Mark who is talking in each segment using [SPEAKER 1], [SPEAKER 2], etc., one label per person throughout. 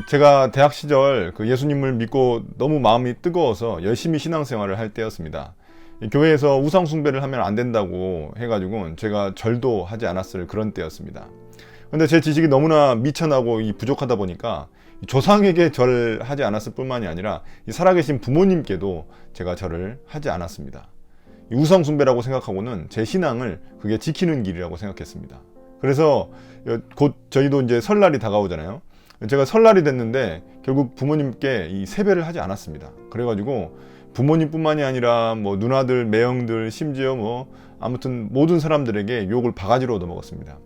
[SPEAKER 1] 제가 대학 시절 그 예수님을 믿고 너무 마음이 뜨거워서 열심히 신앙생활을 할 때였습니다. 교회에서 우상 숭배를 하면 안 된다고 해가지고 제가 절도 하지 않았을 그런 때였습니다. 근데 제 지식이 너무나 미천하고 부족하다 보니까 조상에게 절을 하지 않았을 뿐만이 아니라 살아계신 부모님께도 제가 절을 하지 않았습니다. 우상 숭배라고 생각하고는 제 신앙을 그게 지키는 길이라고 생각했습니다. 그래서 곧 저희도 이제 설날이 다가오잖아요. 제가 설날이 됐는데 결국 부모님께 이 세배를 하지 않았습니다. 그래가지고 부모님뿐만이 아니라 뭐 누나들, 매형들, 심지어 뭐 아무튼 모든 사람들에게 욕을 바가지로 얻어먹었습니다.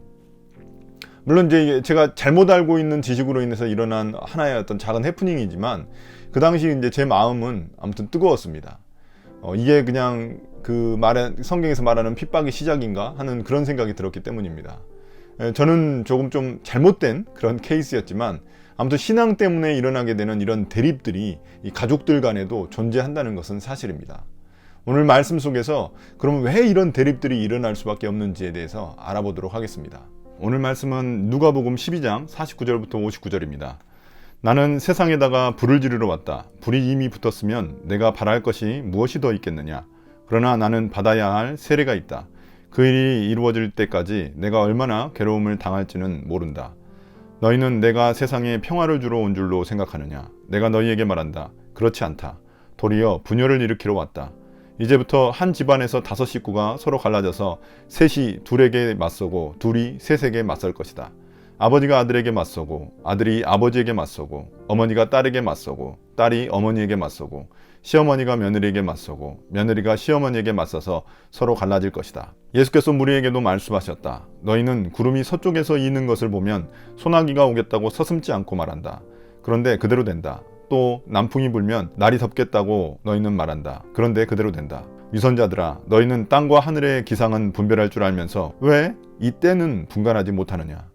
[SPEAKER 1] 물론 이제 제가 잘못 알고 있는 지식으로 인해서 일어난 하나의 어떤 작은 해프닝이지만 그 당시 이제 제 마음은 아무튼 뜨거웠습니다. 이게 그냥 그 성경에서 말하는 핍박의 시작인가 하는 그런 생각이 들었기 때문입니다. 저는 조금 좀 잘못된 그런 케이스였지만 아무튼 신앙 때문에 일어나게 되는 이런 대립들이 이 가족들 간에도 존재한다는 것은 사실입니다. 오늘 말씀 속에서 그럼 왜 이런 대립들이 일어날 수밖에 없는지에 대해서 알아보도록 하겠습니다. 오늘 말씀은 누가복음 12장 49절부터 59절입니다. 나는 세상에다가 불을 지르러 왔다. 불이 이미 붙었으면 내가 바랄 것이 무엇이 더 있겠느냐. 그러나 나는 받아야 할 세례가 있다. 그 일이 이루어질 때까지 내가 얼마나 괴로움을 당할지는 모른다. 너희는 내가 세상에 평화를 주러 온 줄로 생각하느냐. 내가 너희에게 말한다. 그렇지 않다. 도리어 분열을 일으키러 왔다. 이제부터 한 집안에서 5 식구가 서로 갈라져서 셋이 둘에게 맞서고 둘이 셋에게 맞설 것이다. 아버지가 아들에게 맞서고 아들이 아버지에게 맞서고 어머니가 딸에게 맞서고 딸이 어머니에게 맞서고 시어머니가 며느리에게 맞서고 며느리가 시어머니에게 맞서서 서로 갈라질 것이다. 예수께서 무리에게도 말씀하셨다. 너희는 구름이 서쪽에서 이는 것을 보면 소나기가 오겠다고 서슴지 않고 말한다. 그런데 그대로 된다. 또 남풍이 불면 날이 덥겠다고 너희는 말한다. 그런데 그대로 된다. 위선자들아, 너희는 땅과 하늘의 기상은 분별할 줄 알면서 왜 이때는 분간하지 못하느냐?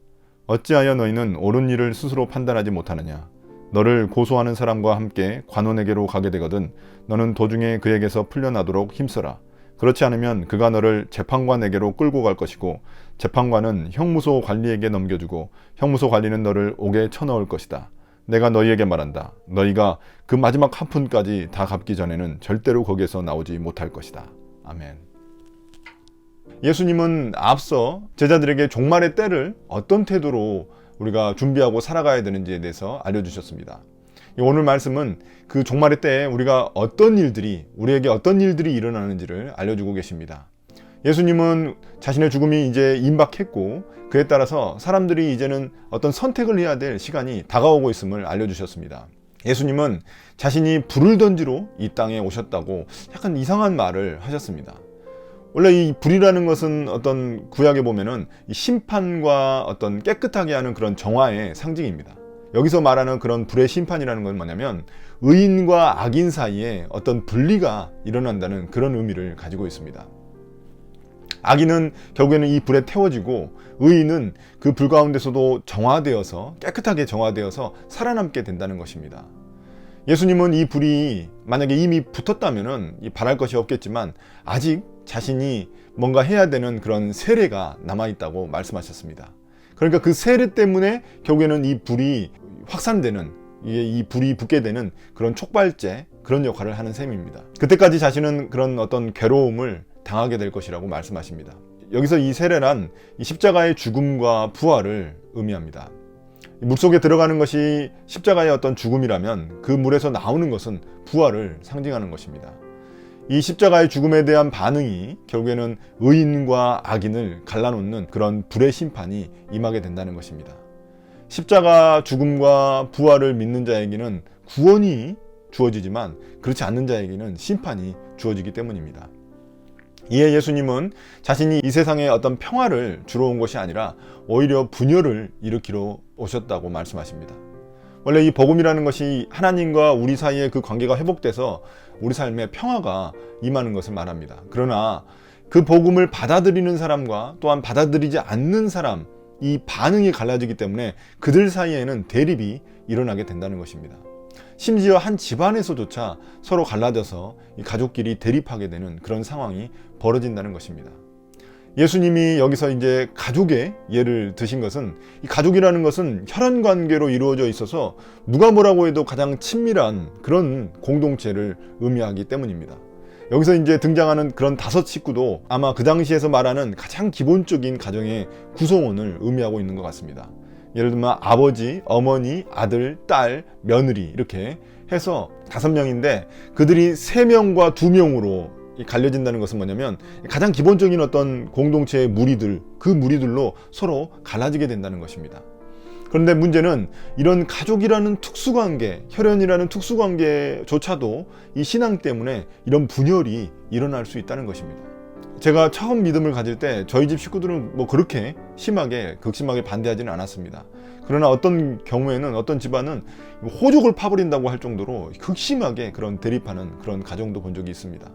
[SPEAKER 1] 어찌하여 너희는 옳은 일을 스스로 판단하지 못하느냐? 너를 고소하는 사람과 함께 관원에게로 가게 되거든 너는 도중에 그에게서 풀려나도록 힘써라. 그렇지 않으면 그가 너를 재판관에게로 끌고 갈 것이고 재판관은 형무소 관리에게 넘겨주고 형무소 관리는 너를 옥에 쳐넣을 것이다. 내가 너희에게 말한다. 너희가 그 마지막 한 푼까지 다 갚기 전에는 절대로 거기에서 나오지 못할 것이다. 아멘. 예수님은 앞서 제자들에게 종말의 때를 어떤 태도로 우리가 준비하고 살아가야 되는지에 대해서 알려주셨습니다. 오늘 말씀은 그 종말의 때에 우리가 우리에게 어떤 일들이 일어나는지를 알려주고 계십니다. 예수님은 자신의 죽음이 이제 임박했고 그에 따라서 사람들이 이제는 어떤 선택을 해야 될 시간이 다가오고 있음을 알려주셨습니다. 예수님은 자신이 불을 던지러 이 땅에 오셨다고 약간 이상한 말을 하셨습니다. 원래 이 불이라는 것은 어떤 구약에 보면은 이 심판과 어떤 깨끗하게 하는 그런 정화의 상징입니다. 여기서 말하는 그런 불의 심판이라는 건 뭐냐면 의인과 악인 사이에 어떤 분리가 일어난다는 그런 의미를 가지고 있습니다. 악인은 결국에는 이 불에 태워지고 의인은 그 불 가운데서도 깨끗하게 정화되어서 살아남게 된다는 것입니다. 예수님은 이 불이 만약에 이미 붙었다면은 바랄 것이 없겠지만 아직 자신이 뭔가 해야 되는 그런 세례가 남아있다고 말씀하셨습니다. 그러니까 그 세례 때문에 결국에는 이 불이 확산되는, 이 불이 붙게 되는 그런 촉발제, 그런 역할을 하는 셈입니다. 그때까지 자신은 그런 어떤 괴로움을 당하게 될 것이라고 말씀하십니다. 여기서 이 세례란 이 십자가의 죽음과 부활을 의미합니다. 물속에 들어가는 것이 십자가의 어떤 죽음이라면 그 물에서 나오는 것은 부활을 상징하는 것입니다. 이 십자가의 죽음에 대한 반응이 결국에는 의인과 악인을 갈라놓는 그런 불의 심판이 임하게 된다는 것입니다. 십자가 죽음과 부활을 믿는 자에게는 구원이 주어지지만 그렇지 않는 자에게는 심판이 주어지기 때문입니다. 이에 예수님은 자신이 이 세상에 어떤 평화를 주러 온 것이 아니라 오히려 분열을 일으키러 오셨다고 말씀하십니다. 원래 이 복음이라는 것이 하나님과 우리 사이의 그 관계가 회복돼서 우리 삶에 평화가 임하는 것을 말합니다. 그러나 그 복음을 받아들이는 사람과 또한 받아들이지 않는 사람, 이 반응이 갈라지기 때문에 그들 사이에는 대립이 일어나게 된다는 것입니다. 심지어 한 집안에서조차 서로 갈라져서 이 가족끼리 대립하게 되는 그런 상황이 벌어진다는 것입니다. 예수님이 여기서 이제 가족의 예를 드신 것은, 이 가족이라는 것은 혈연 관계로 이루어져 있어서 누가 뭐라고 해도 가장 친밀한 그런 공동체를 의미하기 때문입니다. 여기서 이제 등장하는 그런 5 식구도 아마 그 당시에서 말하는 가장 기본적인 가정의 구성원을 의미하고 있는 것 같습니다. 예를 들면 아버지, 어머니, 아들, 딸, 며느리 이렇게 해서 5명인데 그들이 3명과 2명으로 갈려진다는 것은 뭐냐면 가장 기본적인 어떤 공동체의 무리들, 그 무리들로 서로 갈라지게 된다는 것입니다. 그런데 문제는 이런 가족이라는 특수관계, 혈연이라는 특수관계조차도 이 신앙 때문에 이런 분열이 일어날 수 있다는 것입니다. 제가 처음 믿음을 가질 때 저희 집 식구들은 뭐 그렇게 심하게 극심하게 반대하지는 않았습니다. 그러나 어떤 경우에는 어떤 집안은 호족을 파버린다고 할 정도로 극심하게 그런 대립하는 그런 가정도 본 적이 있습니다.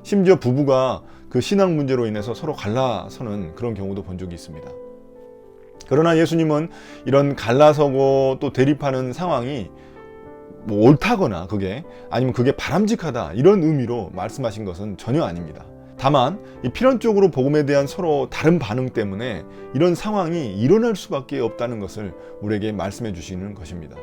[SPEAKER 1] 심지어 부부가 그 신앙 문제로 인해서 서로 갈라서는 그런 경우도 본 적이 있습니다. 그러나 예수님은 이런 갈라서고 또 대립하는 상황이 뭐 옳다거나 그게 아니면 그게 바람직하다 이런 의미로 말씀하신 것은 전혀 아닙니다. 다만 이 필연적으로 복음에 대한 서로 다른 반응 때문에 이런 상황이 일어날 수밖에 없다는 것을 우리에게 말씀해 주시는 것입니다.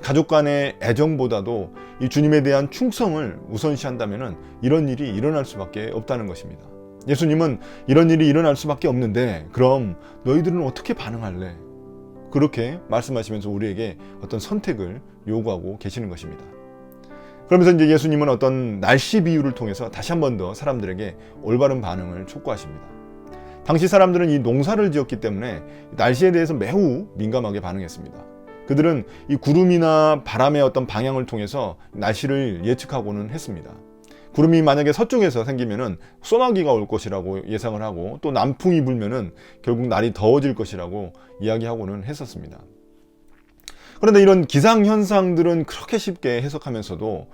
[SPEAKER 1] 가족 간의 애정보다도 이 주님에 대한 충성을 우선시한다면 이런 일이 일어날 수밖에 없다는 것입니다. 예수님은 이런 일이 일어날 수밖에 없는데 그럼 너희들은 어떻게 반응할래? 그렇게 말씀하시면서 우리에게 어떤 선택을 요구하고 계시는 것입니다. 그러면서 이제 예수님은 어떤 날씨 비유를 통해서 다시 한 번 더 사람들에게 올바른 반응을 촉구하십니다. 당시 사람들은 이 농사를 지었기 때문에 날씨에 대해서 매우 민감하게 반응했습니다. 그들은 이 구름이나 바람의 어떤 방향을 통해서 날씨를 예측하고는 했습니다. 구름이 만약에 서쪽에서 생기면은 소나기가 올 것이라고 예상을 하고 또 남풍이 불면은 결국 날이 더워질 것이라고 이야기하고는 했었습니다. 그런데 이런 기상현상들은 그렇게 쉽게 해석하면서도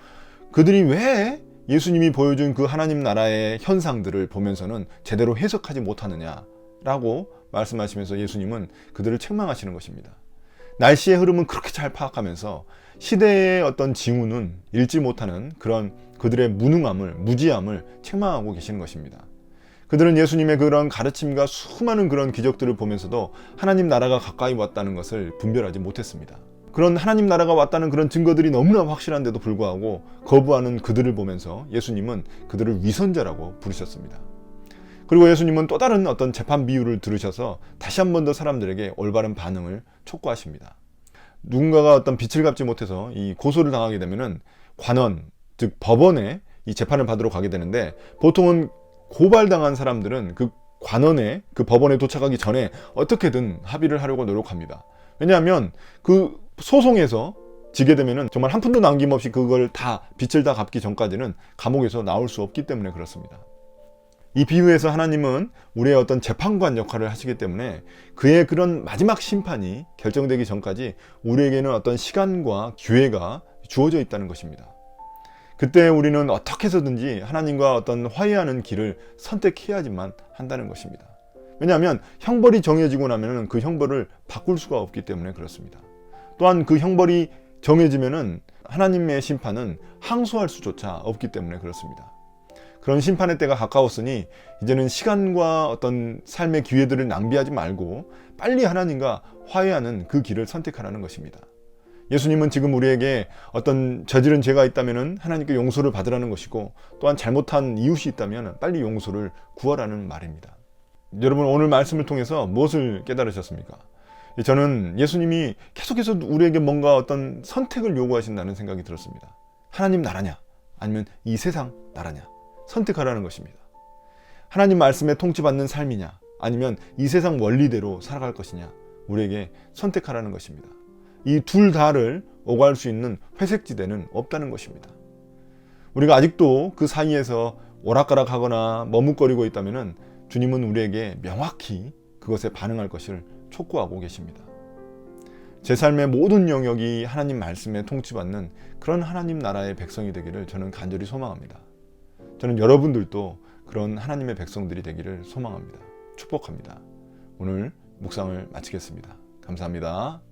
[SPEAKER 1] 그들이 왜 예수님이 보여준 그 하나님 나라의 현상들을 보면서는 제대로 해석하지 못하느냐라고 말씀하시면서 예수님은 그들을 책망하시는 것입니다. 날씨의 흐름은 그렇게 잘 파악하면서 시대의 어떤 징후는 읽지 못하는 그런 그들의 무능함을, 무지함을 책망하고 계시는 것입니다. 그들은 예수님의 그런 가르침과 수많은 그런 기적들을 보면서도 하나님 나라가 가까이 왔다는 것을 분별하지 못했습니다. 그런 하나님 나라가 왔다는 그런 증거들이 너무나 확실한데도 불구하고 거부하는 그들을 보면서 예수님은 그들을 위선자라고 부르셨습니다. 그리고 예수님은 또 다른 어떤 재판 비유를 들으셔서 다시 한 번 더 사람들에게 올바른 반응을 촉구하십니다. 누군가가 어떤 빚을 갚지 못해서 이 고소를 당하게 되면은 관원, 즉 법원에 이 재판을 받으러 가게 되는데 보통은 고발당한 사람들은 그 관원에 그 법원에 도착하기 전에 어떻게든 합의를 하려고 노력합니다. 왜냐하면 그 소송에서 지게 되면은 정말 한 푼도 남김없이 그걸 다 빚을 다 갚기 전까지는 감옥에서 나올 수 없기 때문에 그렇습니다. 이 비유에서 하나님은 우리의 어떤 재판관 역할을 하시기 때문에 그의 그런 마지막 심판이 결정되기 전까지 우리에게는 어떤 시간과 기회가 주어져 있다는 것입니다. 그때 우리는 어떻게 해서든지 하나님과 어떤 화해하는 길을 선택해야지만 한다는 것입니다. 왜냐하면 형벌이 정해지고 나면 그 형벌을 바꿀 수가 없기 때문에 그렇습니다. 또한 그 형벌이 정해지면은 하나님의 심판은 항소할 수조차 없기 때문에 그렇습니다. 그런 심판의 때가 가까웠으니 이제는 시간과 어떤 삶의 기회들을 낭비하지 말고 빨리 하나님과 화해하는 그 길을 선택하라는 것입니다. 예수님은 지금 우리에게 어떤 저지른 죄가 있다면 하나님께 용서를 받으라는 것이고 또한 잘못한 이웃이 있다면 빨리 용서를 구하라는 말입니다. 여러분 오늘 말씀을 통해서 무엇을 깨달으셨습니까? 저는 예수님이 계속해서 우리에게 뭔가 어떤 선택을 요구하신다는 생각이 들었습니다. 하나님 나라냐 아니면 이 세상 나라냐 선택하라는 것입니다. 하나님 말씀에 통치받는 삶이냐 아니면 이 세상 원리대로 살아갈 것이냐 우리에게 선택하라는 것입니다. 이 둘 다를 오갈 수 있는 회색지대는 없다는 것입니다. 우리가 아직도 그 사이에서 오락가락하거나 머뭇거리고 있다면 주님은 우리에게 명확히 그것에 반응할 것을 촉구하고 계십니다. 제 삶의 모든 영역이 하나님 말씀에 통치받는 그런 하나님 나라의 백성이 되기를 저는 간절히 소망합니다. 저는 여러분들도 그런 하나님의 백성들이 되기를 소망합니다. 축복합니다. 오늘 묵상을 마치겠습니다. 감사합니다.